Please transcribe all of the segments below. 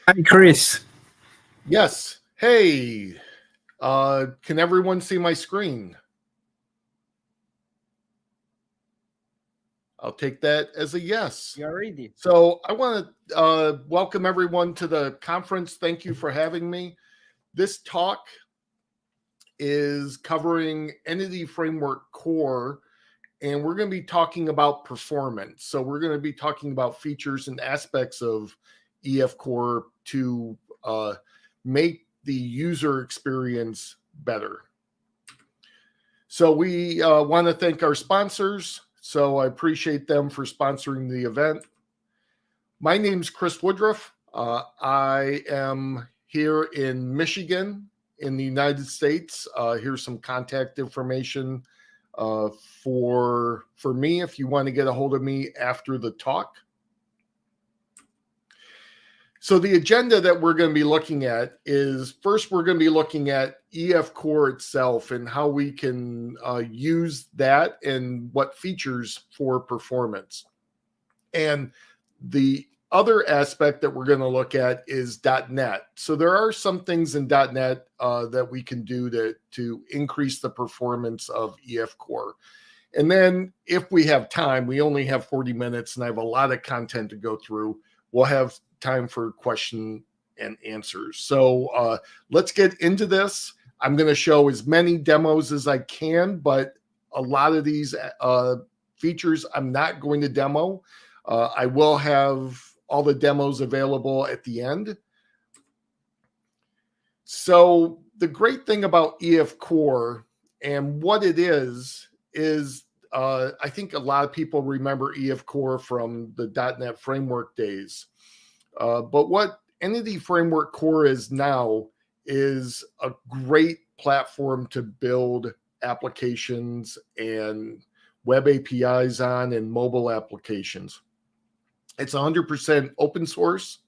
Hi, Chris. Yes. Hey, can everyone see my screen? I'll take that as a yes. You're ready. So I want to welcome everyone to the conference. Thank you for having me. This talk is covering Entity Framework Core, and we're going to be talking about performance. So we're going to be talking about features and aspects of EF Core to make the user experience better. So we want to thank our sponsors. So I appreciate them for sponsoring the event. My name's Chris Woodruff. I am here in Michigan in the United States. Here's some contact information for me if you want to get a hold of me after the talk. So the agenda that we're going to be looking at is, first, we're going to be looking at EF Core itself and how we can use that and what features for performance. And the other aspect that we're going to look at is .NET. So there are some things in .NET that we can do to increase the performance of EF Core. And then if we have time, we only have 40 minutes and I have a lot of content to go through, we'll have time for question and answers. So let's get into this. I'm going to show as many demos as I can, but a lot of these features I'm not going to demo. I will have all the demos available at the end. So the great thing about EF Core and what it is I think a lot of people remember EF Core from the .NET Framework days. But what Entity Framework Core is now is a great platform to build applications and web APIs on and mobile applications. It's 100% open source.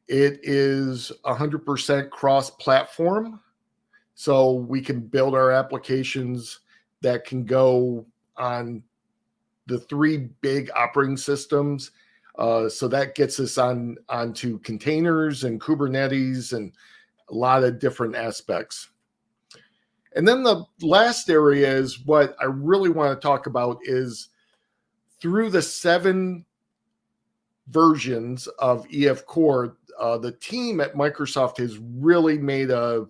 It is 100% cross-platform. So we can build our applications that can go on the 3 big operating systems. So that gets us onto containers and Kubernetes and a lot of different aspects. And then the last area is what I really want to talk about is through the 7 versions of EF Core, the team at Microsoft has really made a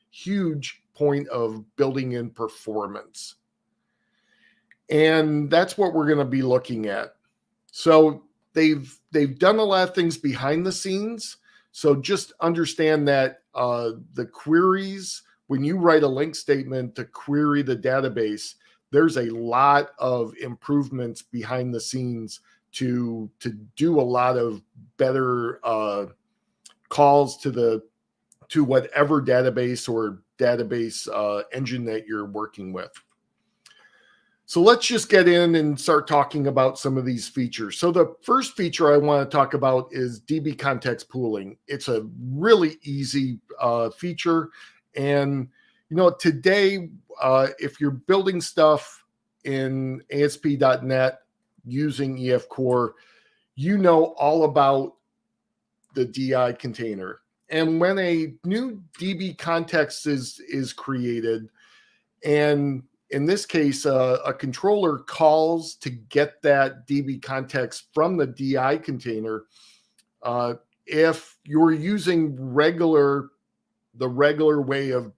huge point of building in performance. And that's what we're going to be looking at. So they've done a lot of things behind the scenes. So just understand that the queries, when you write a link statement to query the database, there's a lot of improvements behind the scenes to do a lot of better calls to whatever database or database engine that you're working with. So let's just get in and start talking about some of these features. So the first feature I want to talk about is DB context pooling. It's a really easy feature. And, today, if you're building stuff in ASP.NET using EF Core, you know all about the DI container. And when a new DB context is created, and in this case, a controller calls to get that DB context from the DI container. If you're using the regular way of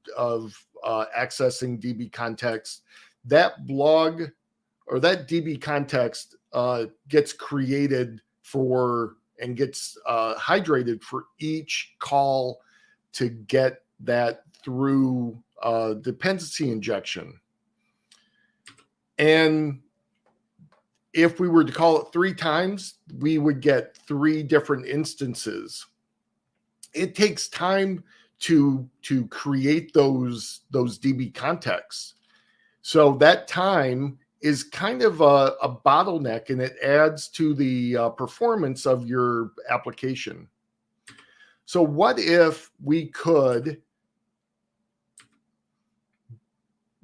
accessing DB context, that blog or that DB context gets created for and gets hydrated for each call to get that through dependency injection. And if we were to call it 3 times, we would get 3 different instances. It takes time to create those DB contexts. So that time is kind of a bottleneck, and it adds to the performance of your application. So what if we could,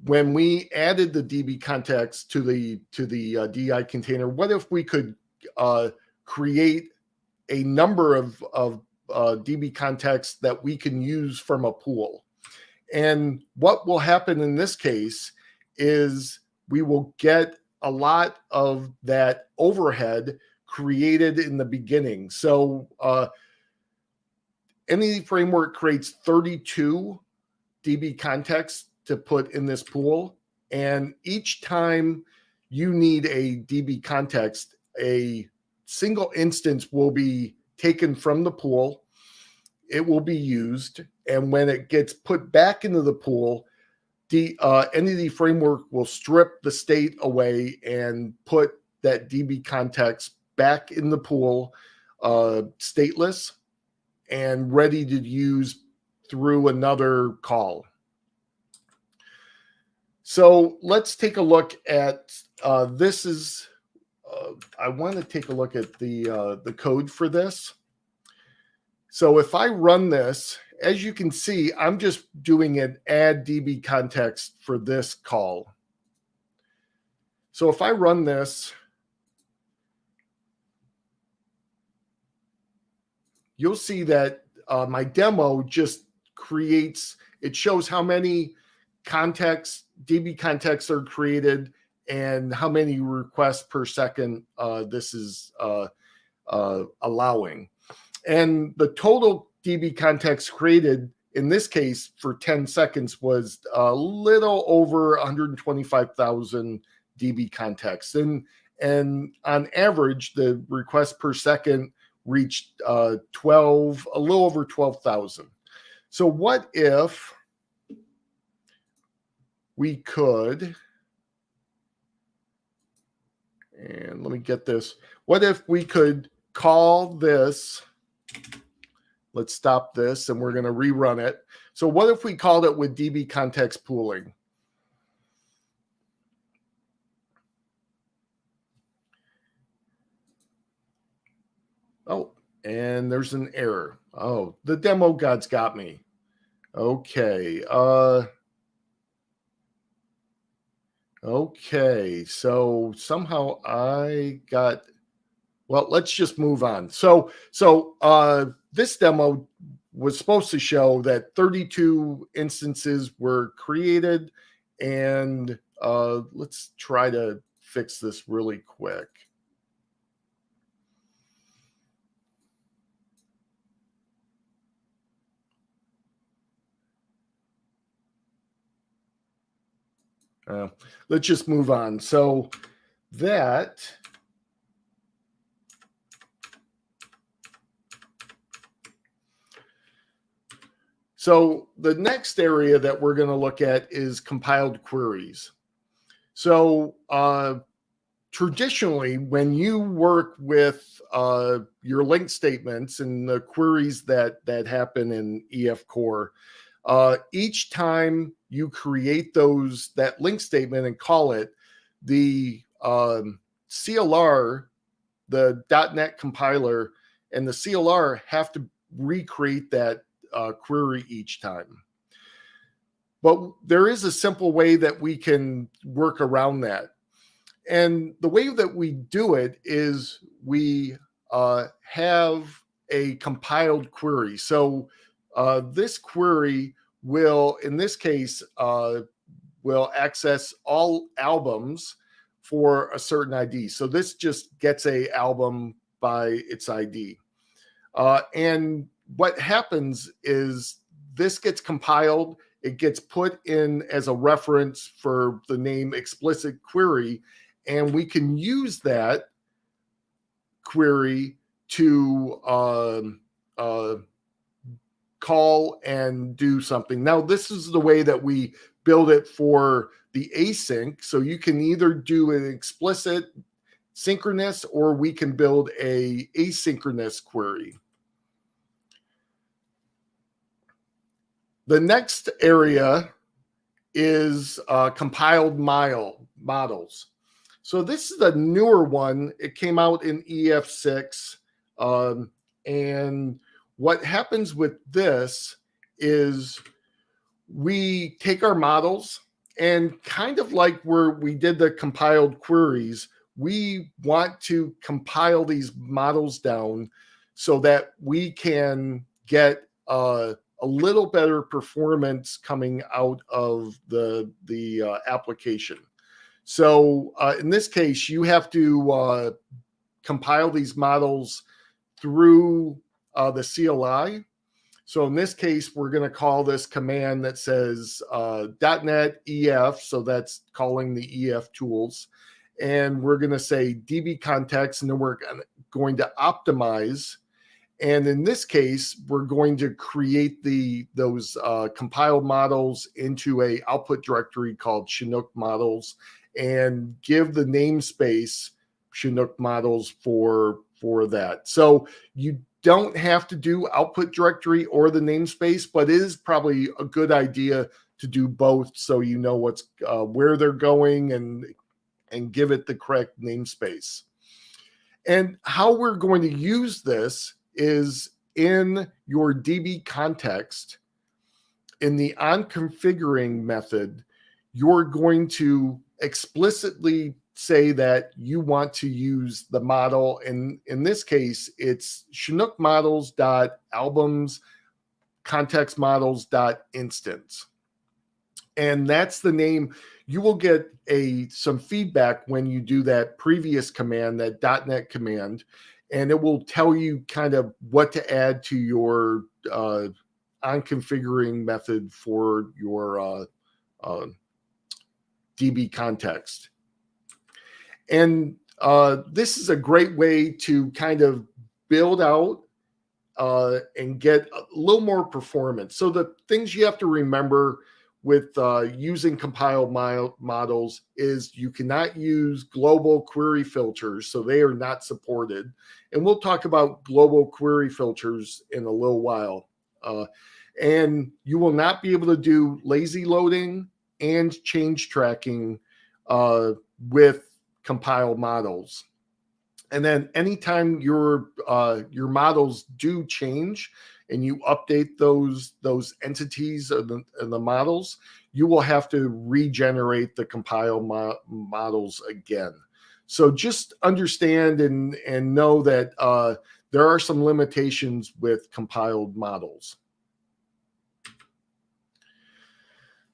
when we added the DB context to the DI container, what if we could create a number of DB contexts that we can use from a pool. And what will happen in this case is we will get a lot of that overhead created in the beginning. So Entity Framework creates 32 DB contexts to put in this pool. And each time you need a DB context, a single instance will be taken from the pool. It will be used. And when it gets put back into the pool, the Entity Framework will strip the state away and put that DB context back in the pool, stateless and ready to use through another call. So let's take a look at this. I want to take a look at the code for this. So if I run this, as you can see, I'm just doing an add DB context for this call. So if I run this, you'll see that my demo just creates, it shows how many contexts, DB contexts are created and how many requests per second this is allowing. And the total DB context created in this case for 10 seconds was a little over 125,000 DB contexts. And on average, the request per second reached a little over 12,000. So what if we could, and let me get this, what if we could call this, let's stop this and we're going to rerun it. So what if we called it with DB context pooling? Oh, and there's an error. Oh, the demo gods got me. Okay. Okay. So somehow I got, well, let's just move on. So this demo was supposed to show that 32 instances were created, and let's try to fix this really quick. Let's just move on. So that, so the next area that we're going to look at is compiled queries. So traditionally, when you work with your link statements and the queries that happen in EF Core, each time you create that link statement and call it, the CLR, the .NET compiler, and the CLR have to recreate that query each time. But there is a simple way that we can work around that. And the way that we do it is we have a compiled query. So this query will, in this case, will access all albums for a certain ID. So this just gets a album by its ID. And what happens is this gets compiled, it gets put in as a reference for the name explicit query, and we can use that query to call and do something. Now, this is the way that we build it for the async. So you can either do an explicit synchronous, or we can build a asynchronous query. The next area is compiled models. So this is a newer one. It came out in EF6. And what happens with this is we take our models, and kind of like where we did the compiled queries, we want to compile these models down so that we can get a little better performance coming out of the application. So in this case, you have to compile these models through the CLI. So in this case, we're going to call this command that says .NET EF. So that's calling the EF tools. And we're going to say DB context, and then we're going to optimize. And in this case, we're going to create those compiled models into a output directory called Chinook models, and give the namespace Chinook models for that. So you don't have to do output directory or the namespace, but it is probably a good idea to do both, so you know what's where they're going, and give it the correct namespace. And how we're going to use this is in your DB context. In the onConfiguring method, you're going to explicitly say that you want to use the model. And in this case, it's Chinook models.albums context models.instance. And that's the name. You will get some feedback when you do that previous command, that .NET command, and it will tell you kind of what to add to your onConfiguring method for your DB context. And this is a great way to kind of build out and get a little more performance. So the things you have to remember with using compiled models is you cannot use global query filters, so they are not supported. And we'll talk about global query filters in a little while. And you will not be able to do lazy loading and change tracking with compiled models. And then anytime your models do change and you update those entities of the models, you will have to regenerate the compiled models again. So just understand and know that there are some limitations with compiled models.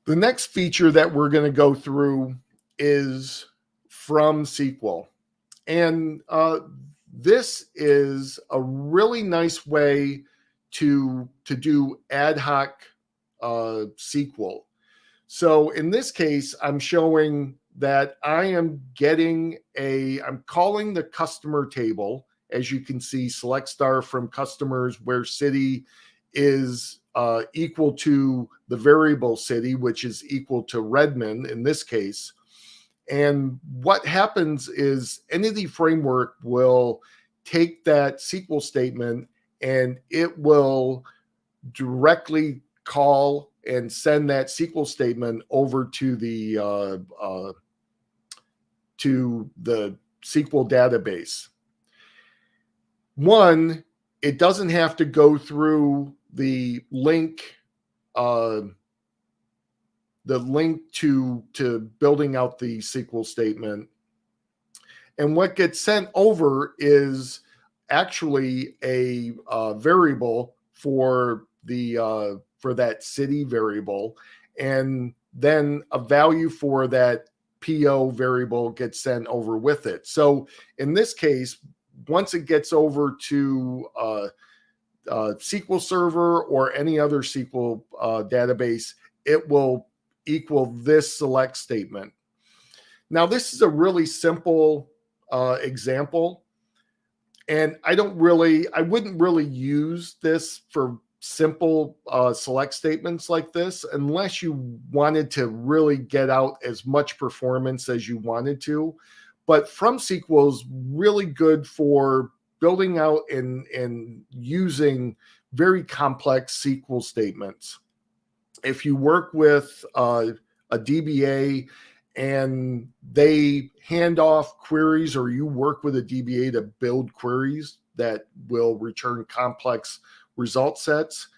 The next feature that we're going to go through is from SQL. And this is a really nice way to do ad hoc SQL. So in this case, I'm showing that I am getting I'm calling the customer table. As you can see, select star from customers where city is equal to the variable city, which is equal to Redmond in this case. And what happens is Entity Framework will take that SQL statement and it will directly call and send that SQL statement over to the SQL database. One, it doesn't have to go through the link to building out the SQL statement. And what gets sent over is actually a variable for that city variable, and then a value for that PO variable gets sent over with it. So in this case, once it gets over to SQL Server or any other SQL database, it will equal this select statement. Now, this is a really simple example, and I wouldn't really use this for simple select statements like this unless you wanted to really get out as much performance as you wanted to. But from SQL is really good for building out and using very complex SQL statements. If you work with a DBA and they hand off queries, or you work with a DBA to build queries that will return complex result sets,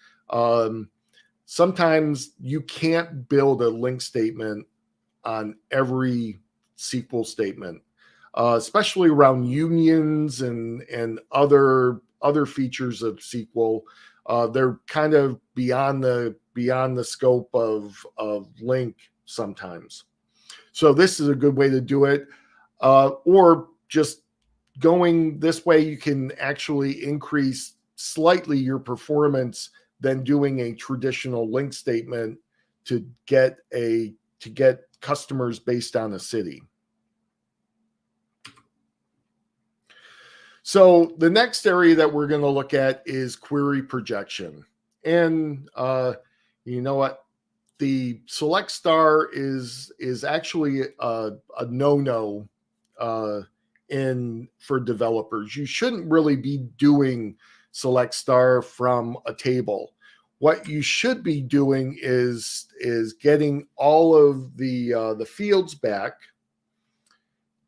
sometimes you can't build a link statement on every SQL statement, especially around unions and other other features of SQL. They're kind of beyond the scope of LINQ sometimes. So this is a good way to do it. Or just going this way, you can actually increase slightly your performance than doing a traditional LINQ statement to get customers based on a city. So the next area that we're going to look at is query projection. And you know what? The select star is actually a no-no for developers. You shouldn't really be doing select star from a table. What you should be doing is getting all of the fields back,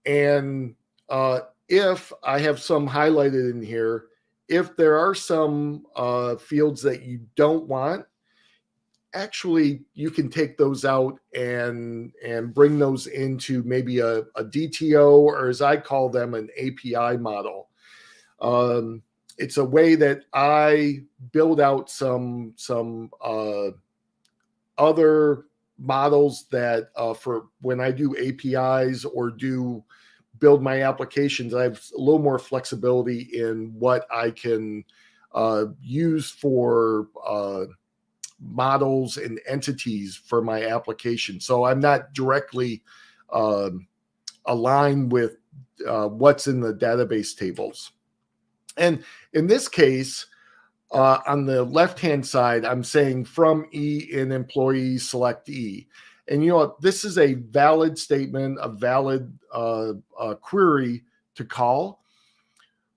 and if I have some highlighted in here, if there are some fields that you don't want, actually you can take those out and bring those into maybe a DTO, or as I call them, an API model. It's a way that I build out some other models that for when I do APIs or do build my applications, I have a little more flexibility in what I can use for models and entities for my application. So I'm not directly aligned with what's in the database tables. And in this case, on the left-hand side, I'm saying from E in employee select E. And you know what? This is a valid statement, a valid query to call.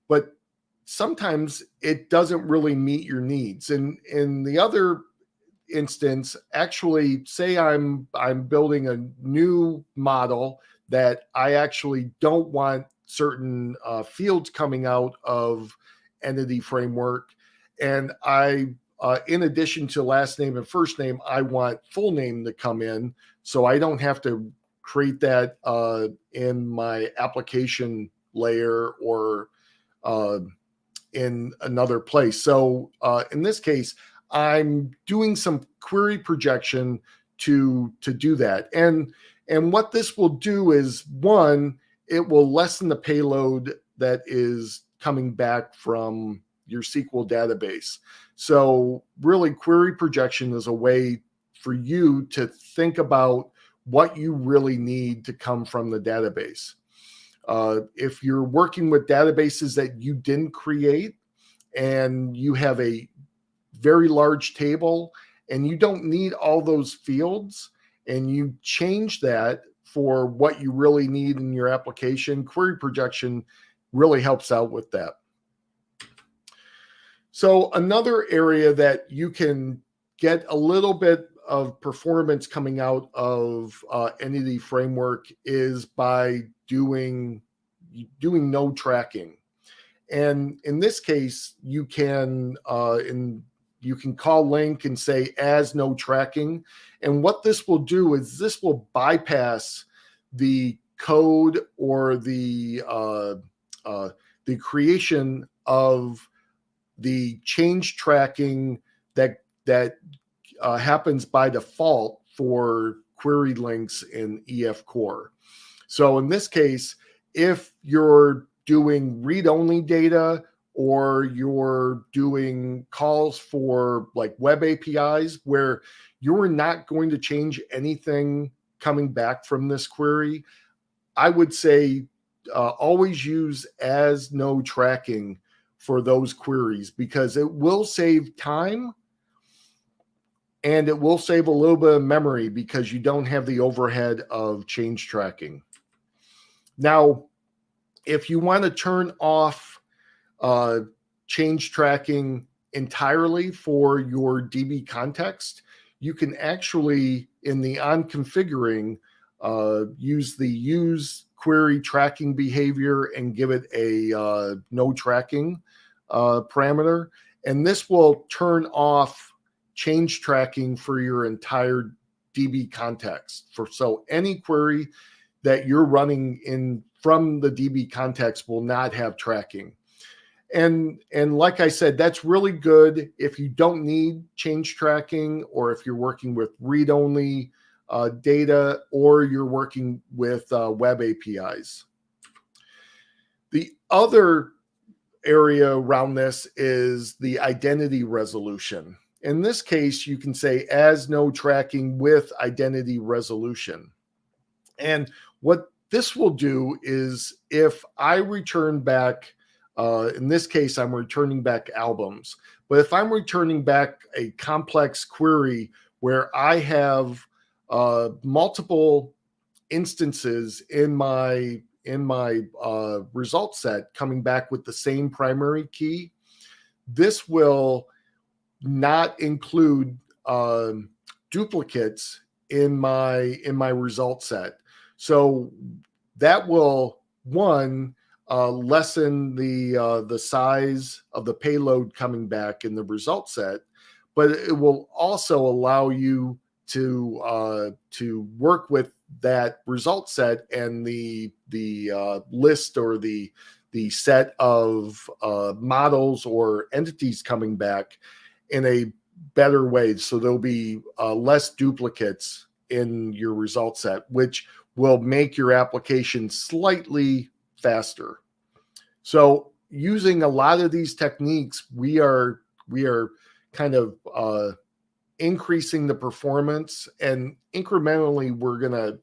But sometimes it doesn't really meet your needs. And in the other instance, actually, say I'm building a new model that I actually don't want certain fields coming out of entity framework, and I in addition to last name and first name, I want full name to come in, so I don't have to create that in my application layer or in another place. So in this case, I'm doing some query projection to do that. And what this will do is, one, it will lessen the payload that is coming back from your SQL database. So really, query projection is a way for you to think about what you really need to come from the database. If you're working with databases that you didn't create and you have a very large table and you don't need all those fields, and you change that for what you really need in your application, query projection really helps out with that. So another area that you can get a little bit of performance coming out of Entity Framework is by doing node tracking. And in this case, you can you can call LINQ and say as node tracking. And what this will do is this will bypass the code or the creation of the change tracking that happens by default for query links in EF Core. So in this case, if you're doing read-only data or you're doing calls for like web APIs where you're not going to change anything coming back from this query, I would say always use as node tracking for those queries, because it will save time and it will save a little bit of memory because you don't have the overhead of change tracking. Now, if you want to turn off change tracking entirely for your DB context, you can actually, in the on configuring, use the use query tracking behavior and give it a no tracking parameter. And this will turn off change tracking for your entire DB context. So any query that you're running in from the DB context will not have tracking. And like I said, that's really good if you don't need change tracking, or if you're working with read-only data, or you're working with web APIs. The other area around this is the identity resolution. In this case, you can say as no tracking with identity resolution. And what this will do is, if I return back, in this case, I'm returning back albums. But if I'm returning back a complex query where I have multiple instances in my result set coming back with the same primary key, this will not include duplicates in my result set. So that will, one, lessen the size of the payload coming back in the result set, but it will also allow you to work with that result set and the list, or the set of models or entities coming back in a better way. So there'll be less duplicates in your result set, which will make your application slightly faster. So using a lot of these techniques, we are kind of increasing the performance, and incrementally we're going to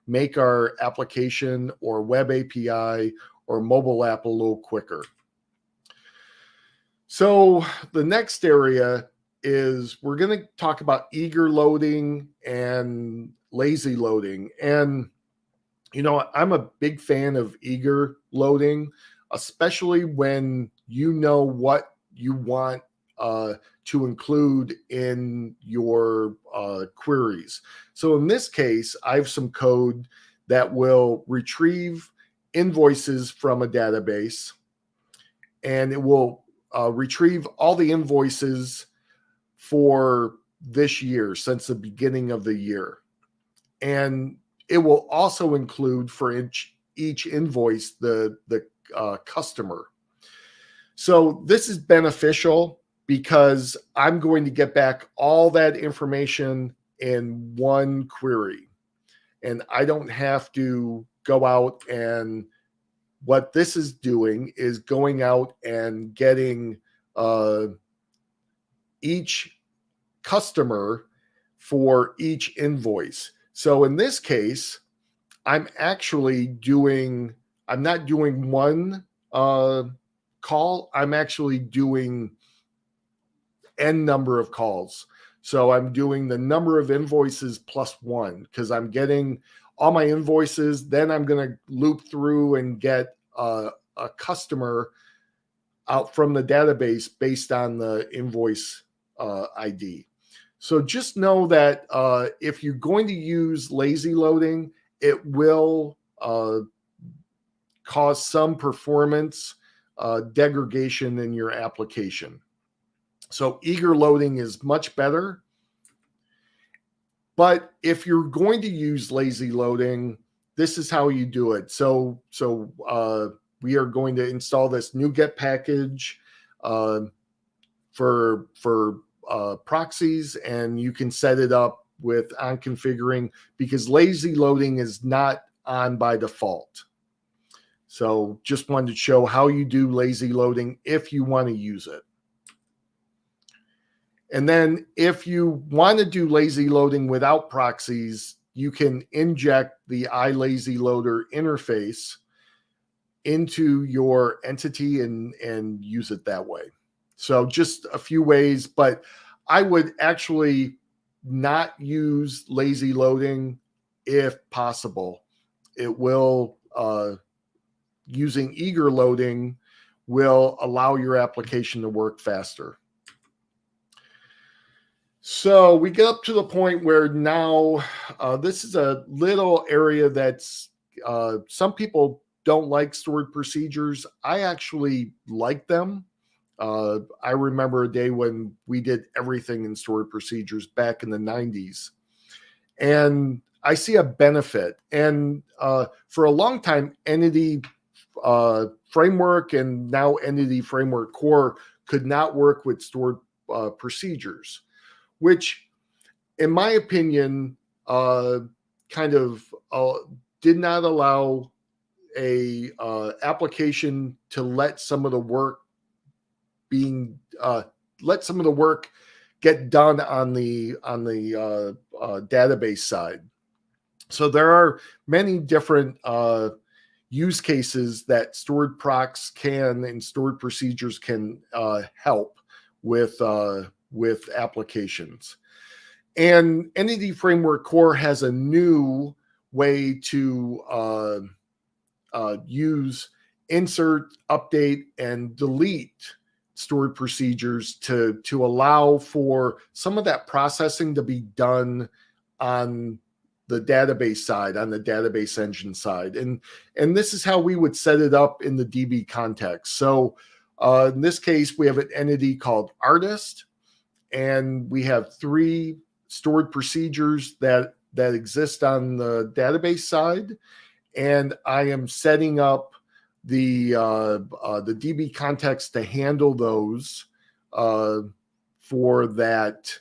make our application or web API or mobile app a little quicker. So the next area is, we're going to talk about eager loading and lazy loading. And I'm a big fan of eager loading, especially when you know what you want to include in your queries. So in this case, I have some code that will retrieve invoices from a database, and it will retrieve all the invoices for this year since the beginning of the year. And it will also include for each invoice the customer. So this is beneficial because I'm going to get back all that information in one query, and I don't have to go out, and what this is doing is going out and getting each customer for each invoice. So in this case, I'm not doing one call. I'm actually doing n number of calls. So I'm doing the number of invoices plus one, because I'm getting all my invoices. Then I'm going to loop through and get a customer out from the database based on the invoice ID. So just know that if you're going to use lazy loading, it will cause some performance degradation in your application. So eager loading is much better. But if you're going to use lazy loading, this is how you do it. So we are going to install this NuGet package for proxies, and you can set it up with on configuring, because lazy loading is not on by default. So just wanted to show how you do lazy loading if you want to use it. And then if you want to do lazy loading without proxies, you can inject the iLazyLoader interface into your entity and use it that way. So just a few ways, but I would actually not use lazy loading if possible. It will, using eager loading will allow your application to work faster. So we get up to the point where now this is a little area that's some people don't like stored procedures. I actually like them. I remember a day when we did everything in stored procedures back in the 90s. And I see a benefit. And for a long time, entity framework and now Entity Framework Core could not work with stored procedures, which, in my opinion, kind of did not allow a application to let some of the work get done on the database side. So there are many different use cases that stored procs can and stored procedures can help with applications. And Entity Framework Core has a new way to use insert, update, and delete stored procedures to allow for some of that processing to be done on the database side, on the database engine side. And this is how we would set it up in the DB context. So in this case, we have an entity called artist, and we have 3 stored procedures that exist on the database side. And I am setting up the DB context to handle those for that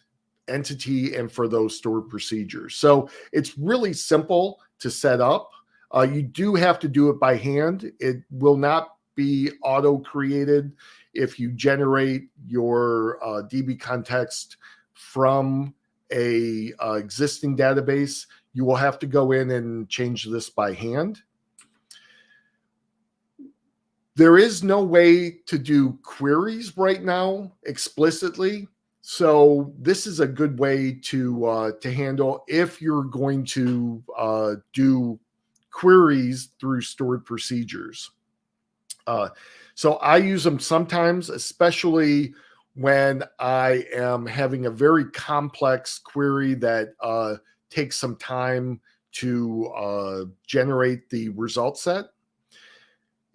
entity and for those stored procedures. So it's really simple to set up. You do have to do it by hand. It will not be auto-created if you generate your DB context from a existing database. You will have to go in and change this by hand. There is no way to do queries right now explicitly. So this is a good way to handle if you're going to do queries through stored procedures. So I use them sometimes, especially when I am having a very complex query that takes some time to generate the result set.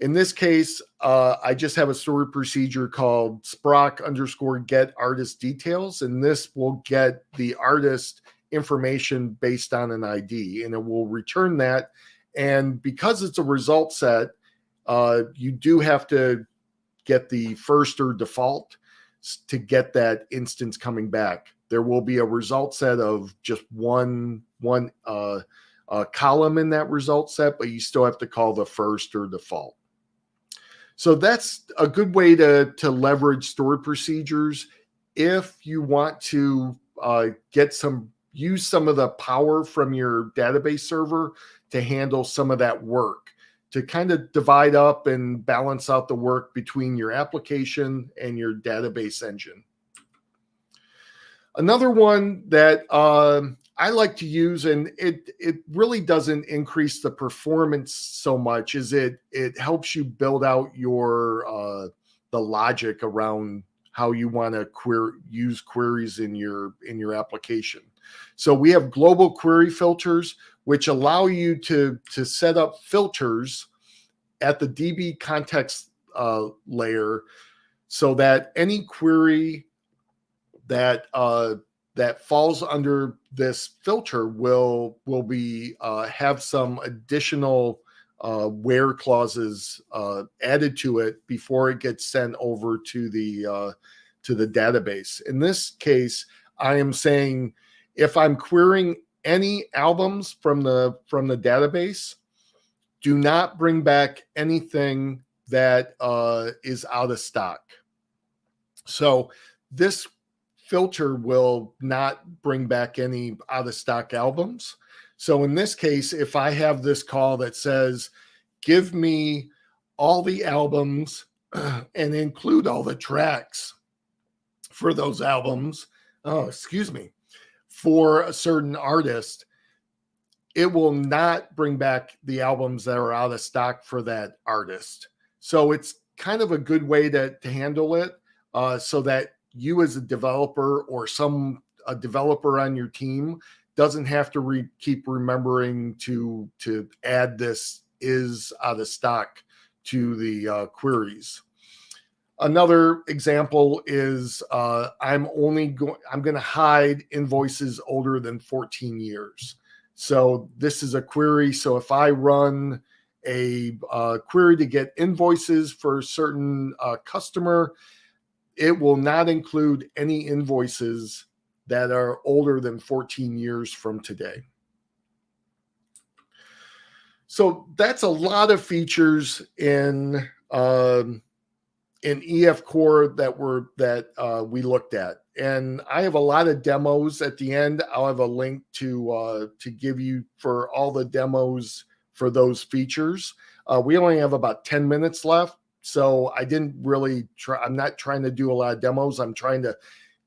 In this case, I just have a stored procedure called sprock_get artist details, and this will get the artist information based on an ID, and it will return that. And because it's a result set, you do have to get the first or default to get that instance coming back. There will be a result set of just one column in that result set, but you still have to call the first or default. So that's a good way to leverage stored procedures if you want to use some of the power from your database server to handle some of that work, to kind of divide up and balance out the work between your application and your database engine. Another one that I like to use, and it really doesn't increase the performance so much, is it helps you build out your the logic around how you want to use queries in your application. So we have global query filters, which allow you to set up filters at the DB context layer, so that any query that falls under this filter will be have some additional where clauses added to it before it gets sent over to the database. In this case, I am saying if I'm querying any albums from the database, do not bring back anything that is out of stock. So this filter will not bring back any out of stock albums. So in this case, if I have this call that says, give me all the albums and include all the tracks for those albums, for a certain artist, it will not bring back the albums that are out of stock for that artist. So it's kind of a good way to handle it, so that you as a developer or a developer on your team doesn't have to keep remembering to add this is out of stock to the queries. Another example is I'm going to hide invoices older than 14 years. So this is a query. So if I run a query to get invoices for a certain customer, it will not include any invoices that are older than 14 years from today. So that's a lot of features in EF Core that we looked at, and I have a lot of demos at the end. I'll have a link to give you for all the demos for those features. We only have about 10 minutes left, so I didn't really try. I'm not trying to do a lot of demos. I'm trying to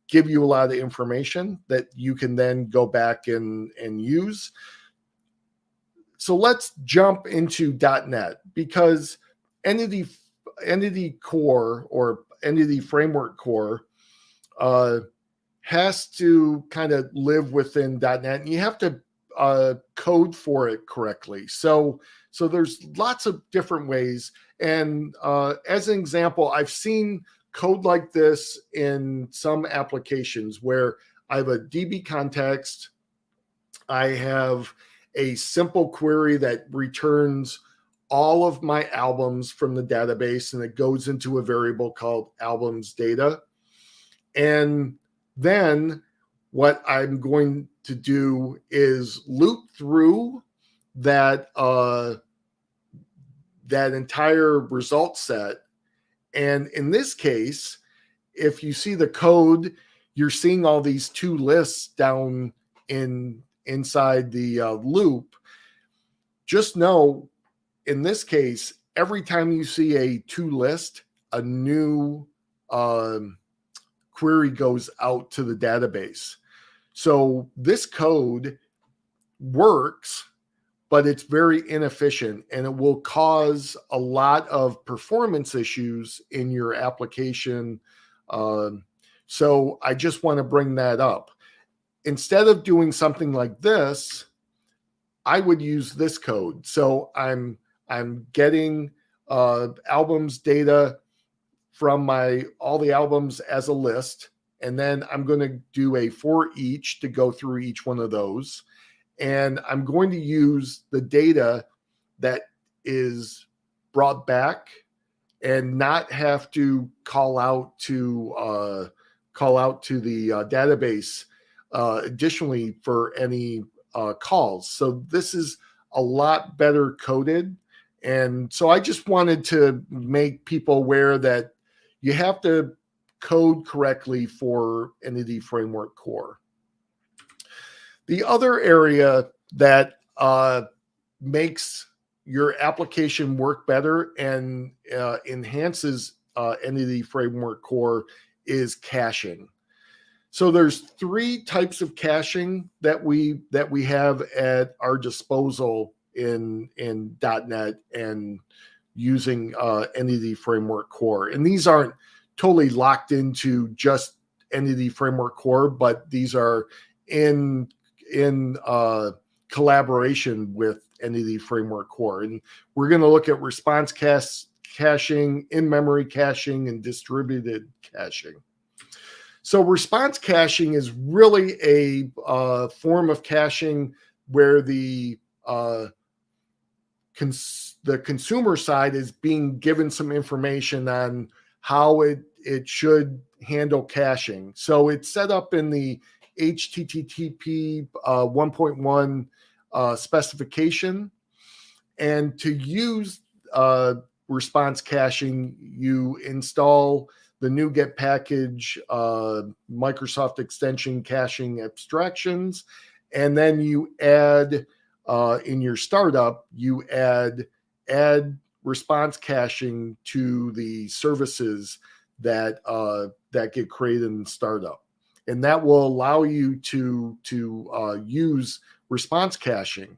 give you a lot of information that you can then go back and use. So let's jump into .NET, because Entity Core or Entity Framework Core has to kind of live within .NET, and you have to code for it correctly. So there's lots of different ways. And as an example, I've seen code like this in some applications where I have a DB context. I have a simple query that returns all of my albums from the database, and it goes into a variable called albums data. And then what I'm going to do is loop through that entire result set. And in this case, if you see the code, you're seeing all these to lists down inside the loop. Just know, in this case, every time you see a to list, a new query goes out to the database. So this code works, but it's very inefficient, and it will cause a lot of performance issues in your application. So I just want to bring that up. Instead of doing something like this, I would use this code. So I'm getting albums data from all the albums as a list, and then I'm going to do a for each to go through each one of those. And I'm going to use the data that is brought back and not have to call out to the database additionally for any calls. So this is a lot better coded. And so I just wanted to make people aware that you have to code correctly for Entity Framework Core. The other area that makes your application work better and enhances Entity Framework Core is caching. So there's 3 types of caching that we have at our disposal in .NET and using Entity Framework Core. And these aren't totally locked into just Entity Framework Core, but these are in collaboration with Entity Framework Core. And we're going to look at response caching, in-memory caching, and distributed caching. So response caching is really a form of caching where the consumer side is being given some information on how it should handle caching. So it's set up in the HTTP 1.1 specification. And to use response caching, you install the NuGet package, Microsoft extension caching abstractions, and then you add in your startup, you add response caching to the services that get created in startup. And that will allow you to use response caching.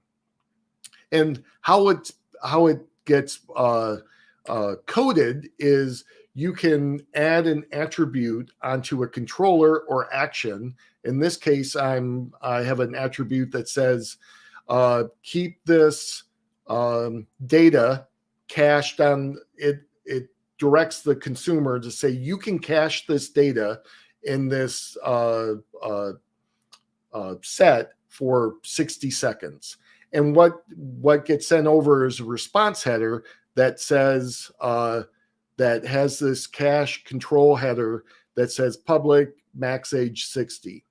And how it gets coded is you can add an attribute onto a controller or action. In this case, I have an attribute that says keep this data cached on it. It directs the consumer to say you can cache this data in this set for 60 seconds. And what gets sent over is a response header that says that has this cache control header that says public max age 60.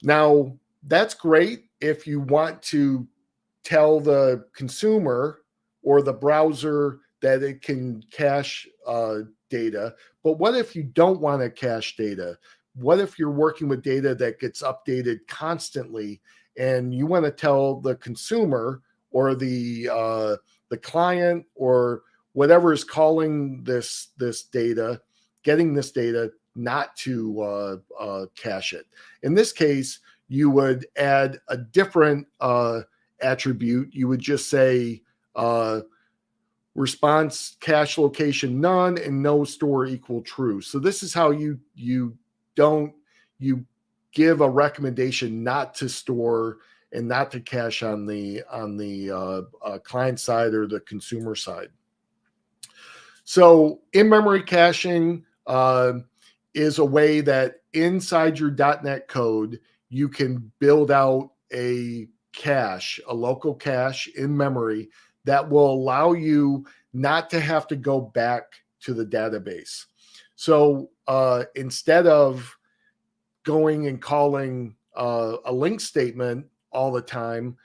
Now, that's great if you want to tell the consumer or the browser that it can cache data. But what if you don't want to cache data? What if you're working with data that gets updated constantly and you want to tell the consumer or the client or whatever is calling this data, getting this data, not to cache it? In this case, you would add a different attribute. You would just say response cache location none and no store equal true. So this is how you give a recommendation not to store and not to cache on the client side or the consumer side. So in-memory caching is a way that inside your .NET code you can build out a cache, a local cache in memory that will allow you not to have to go back to the database. So instead of going and calling a link statement all the time,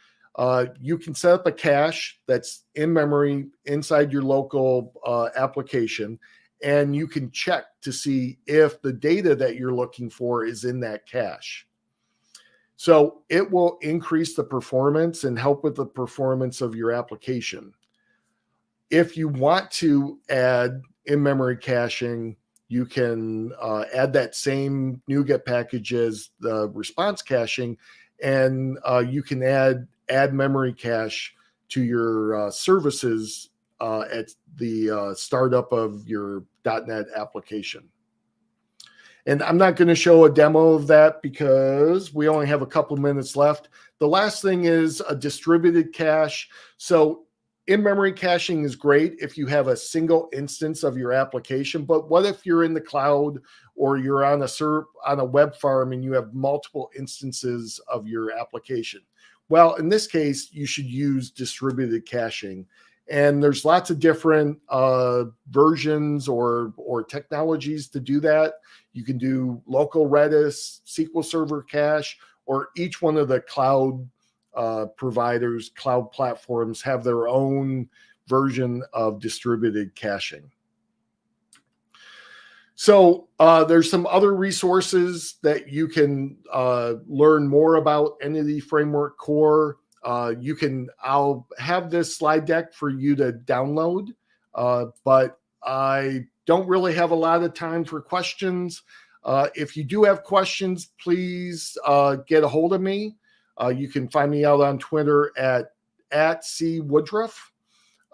you can set up a cache that's in memory inside your local application, and you can check to see if the data that you're looking for is in that cache. So it will increase the performance and help with the performance of your application. If you want to add in-memory caching, you can add that same NuGet package as the response caching, and you can add memory cache to your services at the startup of your .NET application. And I'm not going to show a demo of that because we only have a couple minutes left. The last thing is a distributed cache. So in-memory caching is great if you have a single instance of your application, but what if you're in the cloud or you're on a web farm and you have multiple instances of your application? Well, in this case, you should use distributed caching. And there's lots of different versions or technologies to do that. You can do local Redis, SQL Server cache, or each one of the cloud providers, cloud platforms have their own version of distributed caching. So there's some other resources that you can learn more about Entity Framework Core. I'll have this slide deck for you to download, but I don't really have a lot of time for questions. If you do have questions, please get a hold of me. You can find me out on Twitter at @CWoodruff.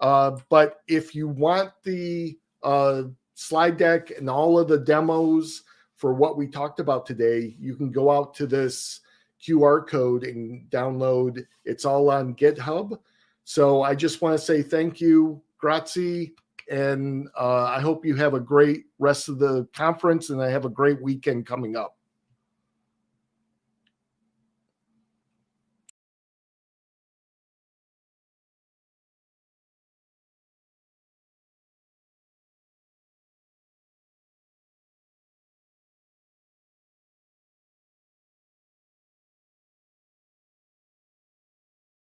But if you want the slide deck and all of the demos for what we talked about today, you can go out to this QR code and download. It's all on GitHub. So I just want to say thank you, grazie, and I hope you have a great rest of the conference and I have a great weekend coming up.